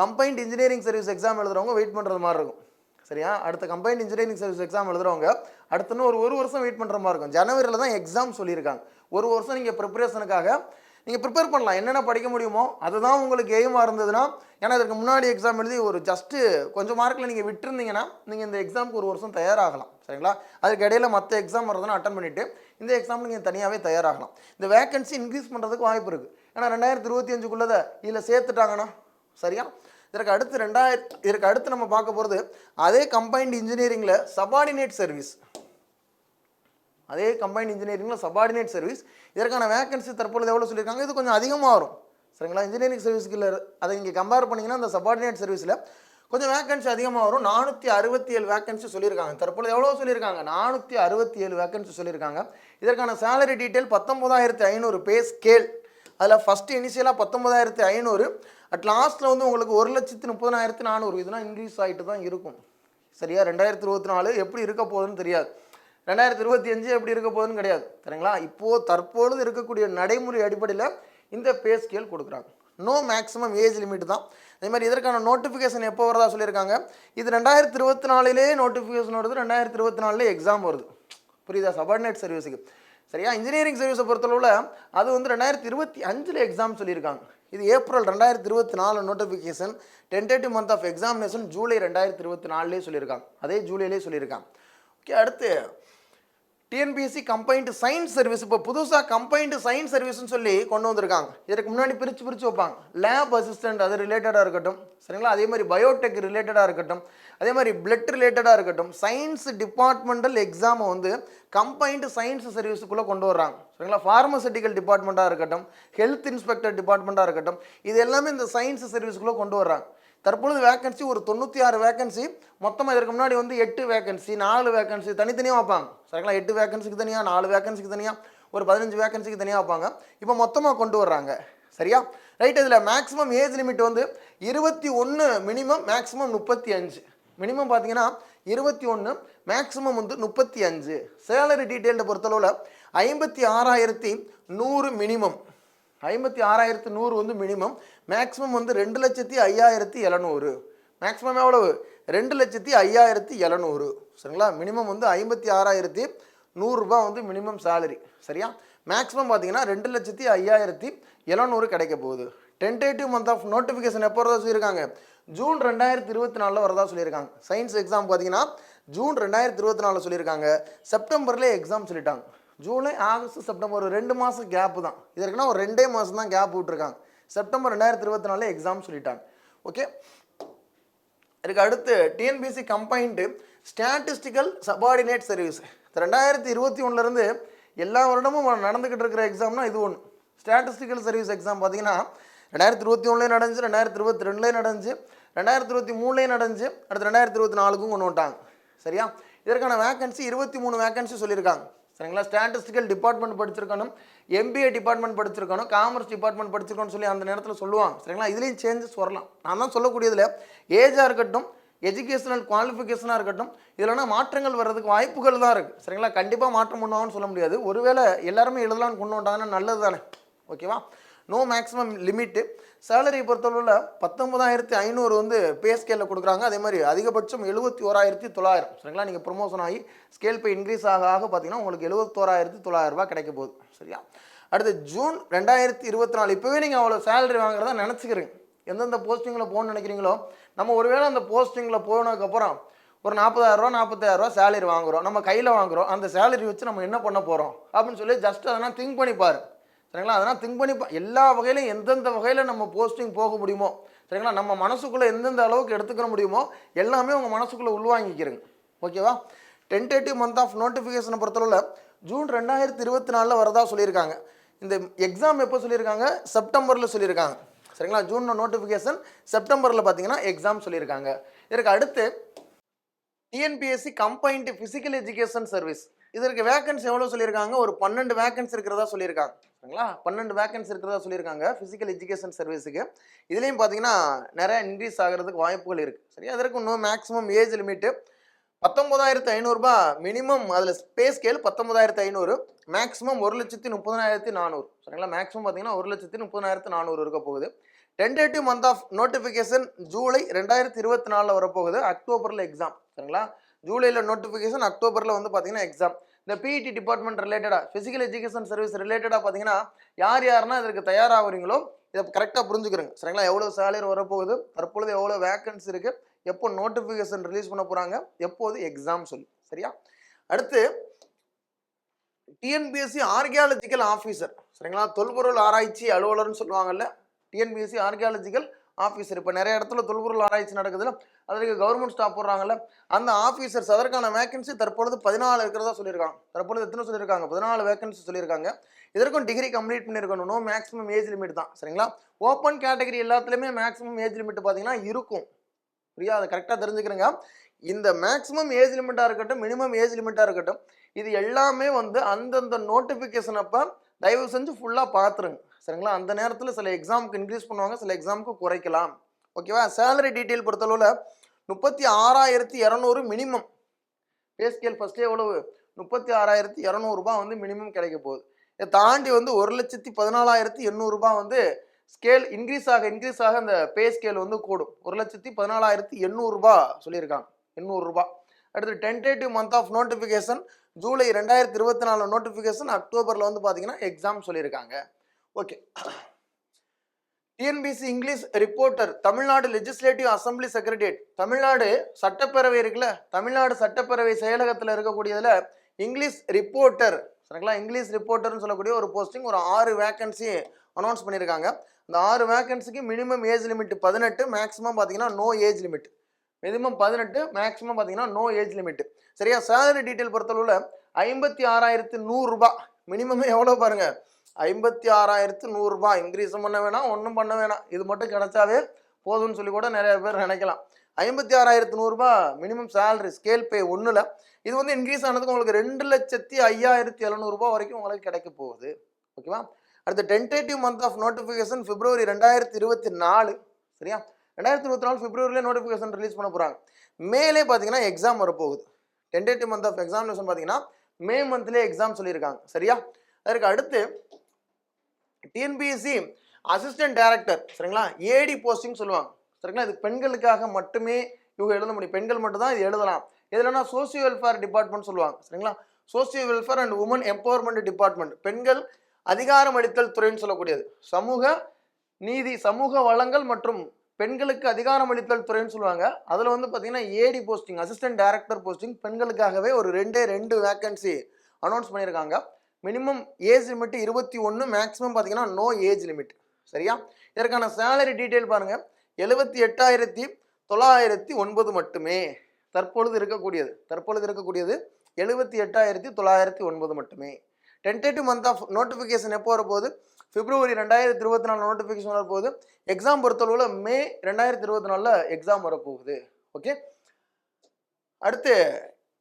கம்பைன்ட் இன்ஜினியரிங் சர்வீஸ் எக்ஸாம் எழுதுறவங்க வெயிட் பண்ணுறது மாதிரி இருக்கும் சரியா. அடுத்த கம்பைன்ட் இன்ஜினியரிங் சர்வீஸ் எக்ஸாம் எழுதுறவங்க அடுத்து இன்னும் ஒரு வருஷம் வெயிட் பண்ணுற மாதிரி இருக்கும். ஜனவரியில் தான் எக்ஸாம் சொல்லியிருக்காங்க. ஒரு வருஷம் நீங்கள் ப்ரிப்பரேஷனுக்காக நீங்கள் ப்ரிப்பேர் பண்ணலாம், என்னென்ன படிக்க முடியுமோ அதுதான் உங்களுக்கு எய்மாக இருந்ததுன்னா. ஏன்னா இதுக்கு முன்னாடி எக்ஸாம் எழுதி ஒரு ஜஸ்ட்டு கொஞ்சம் மார்க்கில் நீங்கள் விட்டுருந்தீங்கன்னா நீங்கள் இந்த எக்ஸாமுக்கு ஒரு வருஷம் தயாராகலாம் சரிங்களா. அதுக்கு இடையில மற்ற எக்ஸாம் வரதுன்னா அட்டன் பண்ணிவிட்டு இந்த எக்ஸாம் நீங்கள் தனியாகவே தயாராகலாம். இந்த வேகன்சி இன்க்ரீஸ் பண்ணுறதுக்கு வாய்ப்பு இருக்குது. ஏன்னா 2025 இதில் சேர்த்துட்டாங்கன்னா சரியா. இதற்கு அடுத்து நம்ம பார்க்க போகிறது அதே கம்பைன்டு இன்ஜினியரிங்கில் சபார்டினேட் சர்வீஸ். இதற்கான வேகன்சி தற்பொழுது எவ்வளோ சொல்லியிருக்காங்க, இது கொஞ்சம் அதிகமாக வரும் சரிங்களா. இன்ஜினியரிங் சர்வீஸ்க்கு அதை இங்கே கம்பேர் பண்ணிங்கன்னா அந்த சபார்டினேட் சர்வீஸில் கொஞ்சம் வேகன்சி அதிகமாக வரும். 467 வேகன்சி சொல்லியிருக்காங்க. தற்பொழுது எவ்வளோ சொல்லியிருக்காங்க, 467 வேகன்சி சொல்லியிருக்காங்க. இதற்கான சேலரி டீட்டெயில் 19,500 பே ஸ்கேல். அதில் ஃபஸ்ட்டு இனிஷியலாக 19,500, அட் லாஸ்ட்டில் வந்து உங்களுக்கு 1,30,400. இதெல்லாம் இன்க்ரீஸ் ஆகிட்டு தான் இருக்கும் சரியா. 2024 எப்படி இருக்க போகுதுன்னு தெரியாது, 2025 எப்படி இருக்க போகுதுன்னு கிடையாது சரிங்களா. தற்பொழுது இருக்கக்கூடிய நடைமுறை அடிப்படையில் இந்த பே ஸ்கேல் கொடுக்குறாங்க. நோ மேக்ஸிமம் ஏஜ் லிமிட் தான். அதே மாதிரி இதற்கான நோட்டிஃபிகேஷன் எப்போ வரதா சொல்லியிருக்காங்க, இது 2024 நோட்டிஃபிகேஷன் வருது, 2024 எக்ஸாம் வருது புரியுதா, சபார்டினேட் சர்வீஸுக்கு சரியா. இன்ஜினியரிங் சர்வீஸை பொறுத்தளவில் அது வந்து 2025 எக்ஸாம் சொல்லியிருக்காங்க. இது April 2024 notification. Tentative month of examination July 2024 சொல்லியிருக்காங்க, அதே ஜூலையிலே சொல்லியிருக்காங்க. ஓகே, அடுத்து டிஎன்பிஎஸ்சி கம்பைன்டு சயின்ஸ் சர்வீஸ். இப்போ புதுசாக கம்பைன்டு சயின்ஸ் சர்வீஸ்னு சொல்லி கொண்டு வந்திருக்காங்க. இதற்கு முன்னாடி பிரித்து வைப்பாங்க. லேப் அசிஸ்டன்ட் அது ரிலேட்டடாக இருக்கட்டும் சரிங்களா, அதே மாதிரி பயோடெக் ரிலேட்டடாக இருக்கட்டும், அதே மாதிரி பிளட் ரிலேட்டடாக இருக்கட்டும், சயின்ஸ் டிபார்ட்மெண்டல் எக்ஸாமை வந்து கம்பைன்டு சயின்ஸ் சர்வீஸுக்குள்ளே கொண்டு வர்றாங்க சரிங்களா. ஃபார்மசூட்டிக்கல் டிபார்ட்மெண்ட்டாக இருக்கட்டும், ஹெல்த் இன்ஸ்பெக்டர் டிபார்ட்மெண்ட்டாக இருக்கட்டும், இது எல்லாமே இந்த சயின்ஸ் சர்வீஸுக்குள்ளே கொண்டு வர்றாங்க. தற்பொழுது வேகன்சி ஒரு 96 வேகன்சி. மொத்தமாக இதற்கு முன்னாடி வந்து 8 வேகன்சி 4 வேகன்சி தனித்தனியாக வைப்பாங்க சரிங்களா. 8 வேகன்சிக்கு தனியாக, 4 வேகன்சிக்கு தனியாக, ஒரு 15 வேகன்சிக்கு தனியாக வைப்பாங்க. இப்போ மொத்தமாக கொண்டு வர்றாங்க சரியா. ரைட், இதில் மேக்ஸிமம் ஏஜ் லிமிட் வந்து 21, மினிமம் மேக்ஸிமம் 35. மினிமம் பார்த்தீங்கன்னா 21, மேக்ஸிமம் வந்து 35. சேலரி டீட்டெயில்டை பொறுத்தளவில் 56,100 மினிமம், 56,100 வந்து மினிமம். மேக்ஸிமம் வந்து 2,05,700. மேக்ஸிமம் எவ்வளவு, 2,05,700 சரிங்களா. மினிமம் வந்து 56,100 ரூபாய் வந்து மினிமம் சேலரி சரியா. மேக்ஸிமம் பார்த்தீங்கன்னா 2,05,700 கிடைக்க போகுது. டென்டேட்டிவ் மந்த் ஆஃப் நோட்டிஃபிகேஷன் எப்போ வரதா சொல்லியிருக்காங்க, ஜூன் 2024 வரதா சொல்லியிருக்காங்க. சயின்ஸ் எக்ஸாம் பார்த்தீங்கன்னா ஜூன் 2024 சொல்லியிருக்காங்க. செப்டம்பர்லேயே எக்ஸாம் சொல்லிட்டாங்க. ஜூலை, ஆகஸ்ட், செப்டம்பர் ஒரு 2 மாதம் கேப்பு தான். இதற்குனா ஒரு 2 மாதம் தான் கேப் விட்டுருக்காங்க. செப்டம்பர் 2024 எக்ஸாம் சொல்லிட்டாங்க. ஓகே, இதுக்கு அடுத்து TNPSC combined statistical subordinate service. 2021 எல்லா வருடமும் நடந்துக்கிட்டு இருக்கிற எக்ஸாம்னா இது ஒன்று. ஸ்டாட்டிஸ்டிக்கல் சர்வீஸ் எக்ஸாம் பார்த்தீங்கன்னா 2021 நடந்துச்சு, 2022 நடந்துச்சு, 2023 நடந்துச்சு, அடுத்து 2024 கொண்டு வந்துட்டாங்க சரியா. இதற்கான வேகன்சி 23 வேகன்சி சொல்லியிருக்காங்க சரிங்களா. ஸ்டாட்டிஸ்டிக்கல் டிபார்ட்மெண்ட் படிச்சிருக்கணும், எம்பிஏ டிபார்ட்மெண்ட் படிச்சிருக்கணும், காமர்ஸ் டிபார்ட்மெண்ட் படிச்சிருக்கணும்னு சொல்லி அந்த நேரத்தில் சொல்லுவாங்க சரிங்களா. இதுலேயும் சேஞ்சஸ் வரலாம். நான் தான் சொல்லக்கூடியதில் ஏஜாக இருக்கட்டும், எஜுகேஷனல் குவாலிஃபிகேஷனாக இருக்கட்டும், இதில்னா மாற்றங்கள் வர்றதுக்கு வாய்ப்புகள் தான் இருக்குது சரிங்களா. கண்டிப்பாக மாற்றம் பண்ணுவாங்கன்னு சொல்ல முடியாது. ஒருவேளை எல்லாருமே எழுதலான்னு கொண்டு வந்துட்டாங்கன்னா நல்லது தானே, ஓகேவா. No maximum limit. சேலரி பொறுத்தளவில் 19,500 வந்து பே ஸ்கேலில் கொடுக்குறாங்க. அதே மாதிரி அதிகபட்சம் 71,900. சரிங்களா? நீங்கள் ப்ரொமோஷன் ஆகி ஸ்கேல் பே இன்க்ரீஸ் ஆக பார்த்தீங்கன்னா உங்களுக்கு 71,900 ரூபாய் கிடைக்க போகுது. சரியா? அடுத்து ஜூன் 2024. இப்போவே நீங்கள் அவ்வளோ சேலரி வாங்குறதா நினச்சிக்கிறீங்க. எந்தெந்த போஸ்டிங்கில் போகணும்னு நினைக்கிறீங்களோ, நம்ம ஒருவேளை அந்த போஸ்டிங்கில் போனதுக்கப்புறம் ஒரு 40,000 40,000 சேலரி வாங்குகிறோம், நம்ம கையில் வாங்குகிறோம். அந்த சேலரி வச்சு நம்ம என்ன பண்ண போகிறோம் அப்படின்னு சொல்லி ஜஸ்ட் அதெல்லாம் திங்க் பண்ணிப்பார். சரிங்களா? அதெல்லாம் திங்க் பண்ணி எல்லா வகையிலும் எந்தெந்த வகையில் நம்ம போஸ்டிங் போக முடியுமோ, சரிங்களா, நம்ம மனசுக்குள்ளே எந்தெந்த அளவுக்கு எடுத்துக்க முடியுமோ எல்லாமே உங்கள் மனசுக்குள்ளே உள்வாங்கிக்கிறங்க. ஓகேவா? டென்டேட்டிவ் மந்த் ஆஃப் நோட்டிஃபிகேஷனை பொறுத்தளவில் ஜூன் 2024 வரதா சொல்லியிருக்காங்க. இந்த எக்ஸாம் எப்போ சொல்லியிருக்காங்க? செப்டம்பரில் சொல்லியிருக்காங்க. சரிங்களா? ஜூனில் நோட்டிஃபிகேஷன், செப்டம்பரில் பார்த்தீங்கன்னா எக்ஸாம் சொல்லியிருக்காங்க. இதற்கு அடுத்து TNPSC combined physical education service. இதற்கு வேகன்சி எவ்வளோ சொல்லியிருக்காங்க? ஒரு 12 வேகன்சி இருக்கிறதா சொல்லியிருக்காங்க. சரிங்களா? 12 வேகன்சி இருக்கிறதா சொல்லியிருக்காங்க ஃபிசிக்கல் எஜுகேஷன் சர்வீஸுக்கு. இதுலேயும் பார்த்தீங்கன்னா நிறைய இன்க்ரீஸ் ஆகிறதுக்கு வாய்ப்புகள் இருக்குது. சரியா? அதற்கு இன்னும் மேக்ஸிமம் ஏஜ் லிமிட்டு 19,500 ரூபாய் மினிமம். அதில் பே ஸ்கேல் 19,500, மேக்ஸிமம் 1,30,400. சரிங்களா? மேக்ஸிமம் பார்த்தீங்கன்னா 1,30,400 இருக்க போகுது. Tentative month of notification July 2024 வரப்போகுது. அக்டோபரில் எக்ஸாம். சரிங்களா? ஜூலையில் நோட்டிஃபிகேஷன், அக்டோபரில் வந்து பார்த்தீங்கன்னா எக்ஸாம். இந்த பிஇடி டிபார்ட்மெண்ட் ரிலேட்டடாக, ஃபிசிக்கல் எஜுகேஷன் சர்வீஸ் ரிலேட்டடாக பார்த்தீங்கன்னா யாரெல்லாம் இதற்கு தயாராகிறீங்களோ இதை கரெக்டாக புரிஞ்சுக்கிறங்க. சரிங்களா? எவ்வளோ சேலரி வரப்போகுது, தற்பொழுது எவ்வளோ வேகன்சி இருக்குது, எப்போ நோட்டிஃபிகேஷன் ரிலீஸ் பண்ண போகிறாங்க, எப்போது எக்ஸாம் சொல்லி. சரியா? அடுத்து டிஎன்பிஎஸ்சி ஆர்கியாலஜிக்கல் ஆஃபீஸர். சரிங்களா? தொல்பொருள் ஆராய்ச்சி அலுவலர்னு சொல்லுவாங்கல்ல, டிஎன்பிஎஸ்சி ஆர்கியாலஜிக்கல் ஆஃபீஸர். இப்போ நிறைய இடத்துல தொல்பொருள் ஆராய்ச்சி நடக்குதுல்ல, அதற்கு கவர்மெண்ட் ஸ்டாஃப் போடுறாங்கல்ல, அந்த ஆஃபீஸர்ஸ் அதற்கான வேகன்சி தற்பொழுது 14 இருக்கிறதா சொல்லியிருக்காங்க. தற்பொழுது எத்தனை சொல்லியிருக்காங்க? 14 வேகன்சி சொல்லியிருக்காங்க. இதற்கும் டிகிரி கம்ப்ளீட் பண்ணியிருக்கணும். நோ மேக்ஸிமம் ஏஜ் லிமிட் தான். சரிங்களா? ஓப்பன் கேட்டகரி எல்லாத்துலேயுமே மேக்ஸிமம் ஏஜ் லிமிட் பார்த்தீங்கன்னா இருக்கும். புரியா? அதை கரெக்டாக தெரிஞ்சுக்கிறேங்க. இந்த மேக்ஸிமம் ஏஜ் லிமிட்டாக இருக்கட்டும், மினிமம் ஏஜ் லிமிட்டாக இருக்கட்டும், இது எல்லாமே வந்து அந்தந்த நோட்டிஃபிகேஷன் அப்போ தயவு செஞ்சு ஃபுல்லாக பார்த்துருங்க. சரிங்களா? அந்த நேரத்தில் சில எக்ஸாமுக்கு இன்க்ரீஸ் பண்ணுவாங்க, சில எக்ஸாமுக்கு குறைக்கலாம். ஓகேவா? சேலரி டீட்டெயில் பொறுத்தளவில் 36,200 மினிமம். பே ஸ்கேல் ஃபஸ்ட்டே எவ்வளவு? 36,200 ரூபாய் வந்து மினிமம் கிடைக்க போகுது. இதை தாண்டி வந்து 1,14,800 ரூபாய் வந்து ஸ்கேல் இன்க்ரீஸ் ஆக அந்த பே ஸ்கேல் வந்து கூடும். 1,14,800 ரூபாய் சொல்லியிருக்காங்க. 800 ரூபாய். அடுத்து tentative month of notification July 2024 notification, அக்டோபரில் வந்து பார்த்தீங்கன்னா எக்ஸாம் சொல்லியிருக்காங்க. Okay. TNPSC English reporter, Tamil Nadu legislative assembly secretariat, Tamil Nadu சட்டப்பேரவை இருக்குல்ல, தமிழ்நாடு சட்டப்பேரவை செயலகத்தில் இருக்கக்கூடியதில் இங்கிலீஷ் ரிப்போர்ட்டர். சரிங்களா? இங்கிலீஷ் ரிப்போர்ட்டர்னு சொல்லக்கூடிய ஒரு போஸ்டிங், ஒரு 6 வேகன்சி அனௌன்ஸ் பண்ணியிருக்காங்க. இந்த 6 வேகன்சிக்கு மினிமம் ஏஜ் லிமிட் 18, மேக்ஸிமம் பார்த்தீங்கன்னா no age limit. Minimum 18, maximum பார்த்தீங்கன்னா நோ ஏஜ் லிமிட். சரியா? சேலரி டீட்டெயில் பொறுத்தளவில் 56,100 ரூபாய். மினிமமே எவ்வளோ பாருங்க? 56,100 ரூபாய். இன்க்ரீஸும் பண்ண வேணாம், ஒன்றும் பண்ண வேணாம், இது மட்டும் கிடைச்சாவே போதும்னு சொல்லி கூட நிறைய பேர் நினைக்கலாம். 56,100 ரூபாய் மினிமம் சேலரி ஸ்கேல் பே 1ல். இது வந்து இன்க்ரீஸ் ஆனதுக்கு உங்களுக்கு 2,05,700 ரூபாய் வரைக்கும் உங்களுக்கு கிடைக்க போகுது. ஓகேவா? அடுத்து டென்டேட்டிவ் மந்த் ஆஃப் நோட்டிஃபிகேஷன் பிப்ரவரி 2024. சரியா? 2024 பிப்ரவரியிலே நோட்டிஃபிகேஷன் ரிலீஸ் பண்ண போகிறாங்க. மேலே பார்த்தீங்கன்னா எக்ஸாம் வரப்போகுது. டென்டேட்டிவ் மந்த் ஆஃப் எக்ஸாமினேஷன் பார்த்தீங்கன்னா மே மந்த்லேயே எக்ஸாம் சொல்லியிருக்காங்க. சரியா? அதற்கு அடுத்து டிஎன்பிஎஸ்சி அசிஸ்டன்ட் டைரக்டர். சரிங்களா? ஏடி போஸ்டிங் சொல்லுவாங்க. சரிங்களா? இது பெண்களுக்காக மட்டுமே இவங்க எழுத முடியும். பெண்கள் மட்டும் தான் இது எழுதலாம். எதுலன்னா சோசியோ வெல்ஃபேர் டிபார்ட்மெண்ட் சொல்லுவாங்க. சரிங்களா? Socio welfare and women empowerment department, பெண்கள் அதிகாரம் அளித்தல் துறைன்னு சொல்லக்கூடியது. சமூக நீதி, சமூக வளங்கள் மற்றும் பெண்களுக்கு அதிகாரம் அளித்தல் துறைன்னு சொல்லுவாங்க. அதில் வந்து பார்த்தீங்கன்னா ஏடி போஸ்டிங், அசிஸ்டன்ட் டைரக்டர் போஸ்டிங், பெண்களுக்காகவே ஒரு 2 வேகன்சி அனௌன்ஸ் பண்ணியிருக்காங்க. மினிமம் ஏஜ் லிமிட் 21, மேக்ஸிமம் பார்த்தீங்கன்னா நோ ஏஜ் லிமிட். சரியா? இதற்கான சேலரி டீட்டெயில் பாருங்கள். 78,909 மட்டுமே தற்பொழுது இருக்கக்கூடியது. 78,909 மட்டுமே. டென்டேட்டிவ் மந்த் ஆஃப் நோட்டிஃபிகேஷன் எப்போ வரப்போகுது? பிப்ரவரி 2024 நோட்டிஃபிகேஷன் வரப்போகுது. எக்ஸாம் பொறுத்தளவில் மே 2024 எக்ஸாம் வரப்போகுது. ஓகே. அடுத்து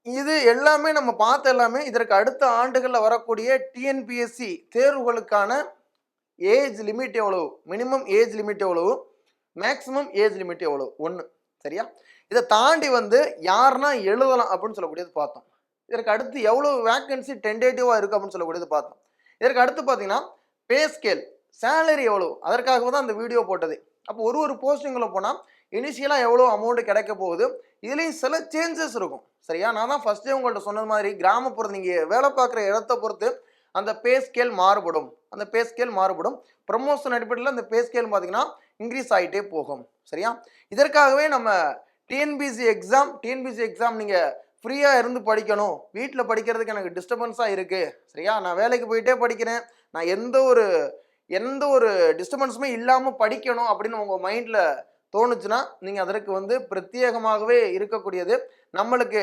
இது எல்லாமே நம்ம பார்த்த எல்லாமே இதற்கு அடுத்த ஆண்டுகளில் வரக்கூடிய டிஎன்பிஎஸ்சி தேர்வுகளுக்கான ஏஜ் லிமிட் எவ்வளவு, மினிமம் ஏஜ் லிமிட் எவ்வளவு, மேக்ஸிமம் ஏஜ் லிமிட் எவ்வளவு, 1. சரியா? இதை தாண்டி வந்து யாருன்னா எழுதலாம் அப்படின்னு சொல்லக்கூடியது பார்த்தோம். இதற்கு அடுத்து எவ்வளோ வேக்கன்சி டென்டேட்டிவாக இருக்குது அப்படின்னு சொல்லக்கூடியது பார்த்தோம். இதற்கு அடுத்து பார்த்தீங்கன்னா பே ஸ்கேல். சேலரி எவ்வளோ, அதற்காக தான் அந்த வீடியோ போட்டது. அப்போ ஒரு போஸ்டிங்கில் போனால் இனிஷியலாக எவ்வளோ அமௌண்ட் கிடைக்க போகுது, இதுலேயும் சில சேஞ்சஸ் இருக்கும். சரியா? நான் தான் ஃபர்ஸ்டே உங்கள்கிட்ட சொன்னது மாதிரி கிராமப்புறம் நீங்கள் வேலை பார்க்குற இடத்த பொறுத்து அந்த பே ஸ்கேல் மாறுபடும். அந்த பே ஸ்கேல் மாறுபடும். ப்ரமோஷன் அடிப்படையில் அந்த பே ஸ்கேல் பார்த்தீங்கன்னா இன்க்ரீஸ் ஆகிட்டே போகும். சரியா? இதற்காகவே நம்ம டிஎன்பிசி எக்ஸாம் நீங்கள் ஃப்ரீயாக இருந்து படிக்கணும், வீட்டில் படிக்கிறதுக்கு எனக்கு டிஸ்டர்பன்ஸாக இருக்குது. சரியா? நான் வேலைக்கு போயிட்டே படிக்கிறேன், நான் எந்த ஒரு டிஸ்டர்பன்ஸுமே இல்லாமல் படிக்கணும் அப்படின்னு உங்கள் மைண்டில் தோணுச்சுன்னா நீங்கள் அதற்கு பிரத்யேகமாகவே இருக்கக்கூடியது நம்மளுக்கு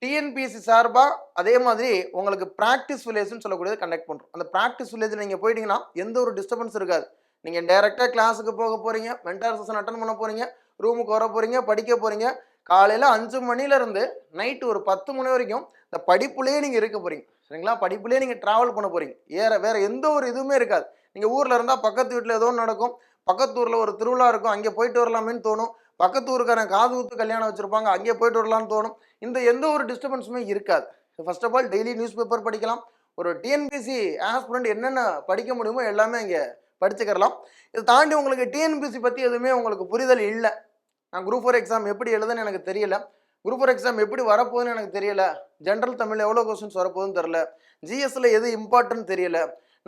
டிஎன்பிஎஸ்சி சார்பாக அதே மாதிரி உங்களுக்கு ப்ராக்டிஸ் வில்லேஜ்னு சொல்லக்கூடியது கண்டக்ட் பண்ணுறோம். அந்த ப்ராக்டிஸ் வில்லேஜில் நீங்கள் போயிட்டீங்கன்னா எந்த ஒரு டிஸ்டர்பன்ஸ் இருக்காது. நீங்கள் டைரெக்டாக கிளாஸுக்கு போக போகிறீங்க, மென்டார் செஷன் அட்டன் பண்ண போகிறீங்க, ரூமுக்கு வர போகிறீங்க, படிக்க போகிறீங்க. காலையில் 5 மணிலேருந்து நைட்டு ஒரு 10 மணி வரைக்கும் இந்த படிப்புலேயே நீங்கள் இருக்க போகிறீங்க. சரிங்களா? படிப்புலேயே நீங்கள் ட்ராவல் பண்ண போகிறீங்க. வேறு எந்த ஒரு இதுவுமே இருக்காது. நீங்கள் ஊரில் இருந்தால் பக்கத்து வீட்டில் ஏதோ நடக்கும், பக்கத்து ஊரில் ஒரு திருவிழா இருக்கும், அங்கே போயிட்டு வரலாமேன்னு தோணும். பக்கத்து ஊருக்காரன் காது ஊத்து கல்யாணம் வச்சுருப்பாங்க, அங்கே போயிட்டு வரலான்னு தோணும். எந்த ஒரு டிஸ்டர்பன்ஸுமே இருக்காது. First of all daily news paper படிக்கலாம். ஒரு டிஎன்பிசி ஆஸ்பிரண்ட் என்னென்ன படிக்க முடியுமோ எல்லாமே இங்கே படிச்சுக்கலாம். இதை தாண்டி உங்களுக்கு டிஎன்பிசி பற்றி எதுவுமே உங்களுக்கு புரிதல் இல்லை. நான் குரூப் 4 எக்ஸாம் எப்படி எழுதுன்னு எனக்கு தெரியல, குரூப் 4 எக்ஸாம் எப்படி வரப்போகுதுன்னு எனக்கு தெரியல, ஜென்ரல் தமிழ் எவ்வளோ கொஸ்டின்ஸ் வரப்போகுதுன்னு தெரில, ஜிஎஸ்ல எது இம்பார்ட்டன்ட் தெரியல.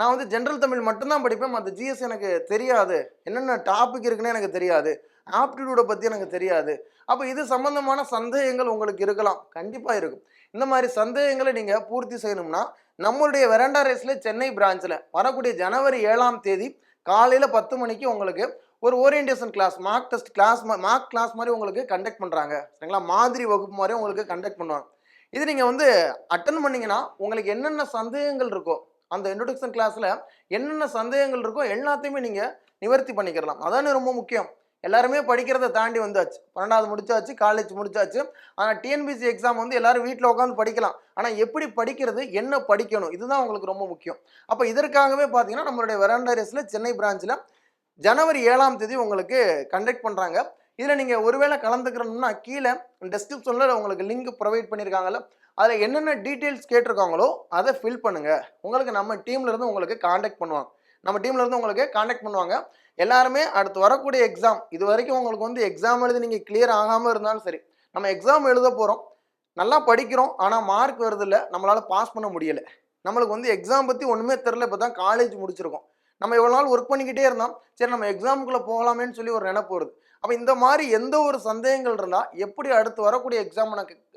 நான் ஜென்ரல் தமிழ் மட்டும்தான் படிப்பேன், மற்ற ஜிஎஸ் எனக்கு தெரியாது, என்னென்ன டாபிக் இருக்குன்னு எனக்கு தெரியாது, ஆப்டிடியூடை பற்றி எனக்கு தெரியாது. அப்போ இது சம்பந்தமான சந்தேகங்கள் உங்களுக்கு இருக்கலாம், கண்டிப்பாக இருக்கும். இந்த மாதிரி சந்தேகங்களை நீங்கள் பூர்த்தி செய்யணும்னா நம்மளுடைய வெராண்டா ரேஸில் சென்னை பிரான்ச்சில் வரக்கூடிய ஜனவரி 7ஆம் தேதி காலையில் 10 மணிக்கு உங்களுக்கு ஒரு ஓரியன்டேஷன் கிளாஸ், மார்க் கிளாஸ் மாதிரி உங்களுக்கு கண்டக்ட் பண்ணுறாங்க. சரிங்களா? மாதிரி வகுப்பு மாதிரி உங்களுக்கு கண்டக்ட் பண்ணுவாங்க. இது நீங்கள் அட்டன் பண்ணிங்கன்னா உங்களுக்கு என்னென்ன சந்தேகங்கள் இருக்கோ, அந்த இன்ட்ரோடக்ஷன் கிளாஸில் என்னென்ன சந்தேகங்கள் இருக்கோ எல்லாத்தையுமே நீங்கள் நிவர்த்தி பண்ணிக்கிறலாம். அதானே ரொம்ப முக்கியம். எல்லாருமே படிக்கிறத தாண்டி வந்தாச்சு, 12வது முடிச்சாச்சு, காலேஜ் முடிச்சாச்சு. ஆனால் டிஎன்பிசி எக்ஸாம் எல்லாரும் வீட்டில் உட்காந்து படிக்கலாம். ஆனால் எப்படி படிக்கிறது, என்ன படிக்கணும், இதுதான் உங்களுக்கு ரொம்ப முக்கியம். அப்போ இதற்காகவே பார்த்தீங்கன்னா நம்மளுடைய வெராண்டா ரேஸில் சென்னை பிரான்ச்சில் ஜனவரி 7ஆம் தேதி உங்களுக்கு கண்டக்ட் பண்ணுறாங்க. இதில் நீங்கள் ஒருவேளை கலந்துக்கிறோம்னா கீழே டெஸ்கிரிப்ஷனில் உங்களுக்கு லிங்க் ப்ரொவைட் பண்ணியிருக்காங்கல்ல, அதில் என்னென்ன டீட்டெயில்ஸ் கேட்டிருக்காங்களோ அதை ஃபில் பண்ணுங்கள். உங்களுக்கு நம்ம டீம்லேருந்து உங்களுக்கு காண்டாக்ட் பண்ணுவாங்க. எல்லாருமே அடுத்து வரக்கூடிய எக்ஸாம், இது வரைக்கும் உங்களுக்கு எக்ஸாம் எழுதி நீங்கள் கிளியர் ஆகாமல் இருந்தாலும் சரி, நம்ம எக்ஸாம் எழுத போகிறோம், நல்லா படிக்கிறோம், ஆனால் மார்க் வருதில்லை, நம்மளால் பாஸ் பண்ண முடியலை, நம்மளுக்கு எக்ஸாம் பற்றி ஒன்றுமே தெரில, இப்போ தான் காலேஜ் முடிச்சிருக்கோம், நம்ம இவ்வளோ நாள் ஒர்க் பண்ணிக்கிட்டே இருந்தோம், சரி நம்ம எக்ஸாமுக்குள்ளே போகலாமேன்னு சொல்லி ஒரு நினைப்பு வருது. அப்போ இந்த மாதிரி எந்த ஒரு சந்தேகங்கள் இருந்தால் எப்படி அடுத்து வரக்கூடிய எக்ஸாம்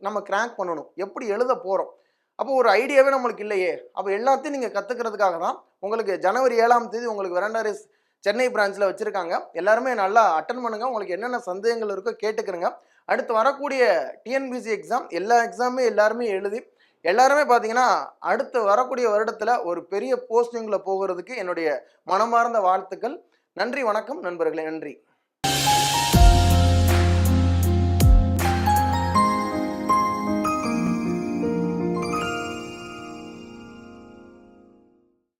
நம்ம கிராக் பண்ணணும், எப்படி எழுத போகிறோம், அப்போ ஒரு ஐடியாவே நம்மளுக்கு இல்லையே. அப்போ எல்லாத்தையும் நீங்கள் கற்றுக்கிறதுக்காக தான் உங்களுக்கு ஜனவரி 7ஆம் தேதி உங்களுக்கு வெராண்டா ரேஸ் சென்னை பிரான்ச்சில் வச்சுருக்காங்க. எல்லாருமே நல்லா அட்டன் பண்ணுங்கள். உங்களுக்கு என்னென்ன சந்தேகங்கள் இருக்கோ கேட்டுக்கிறங்க. அடுத்து வரக்கூடிய டிஎன்பிசி எக்ஸாம் எல்லா எக்ஸாமே எல்லாருமே எழுதி எல்லாருமே பார்த்தீங்கன்னா அடுத்து வரக்கூடிய வருடத்தில் ஒரு பெரிய போஸ்டிங்கில் போகிறதுக்கு என்னுடைய மனமார்ந்த வாழ்த்துக்கள். நன்றி, வணக்கம் நண்பர்களே, நன்றி.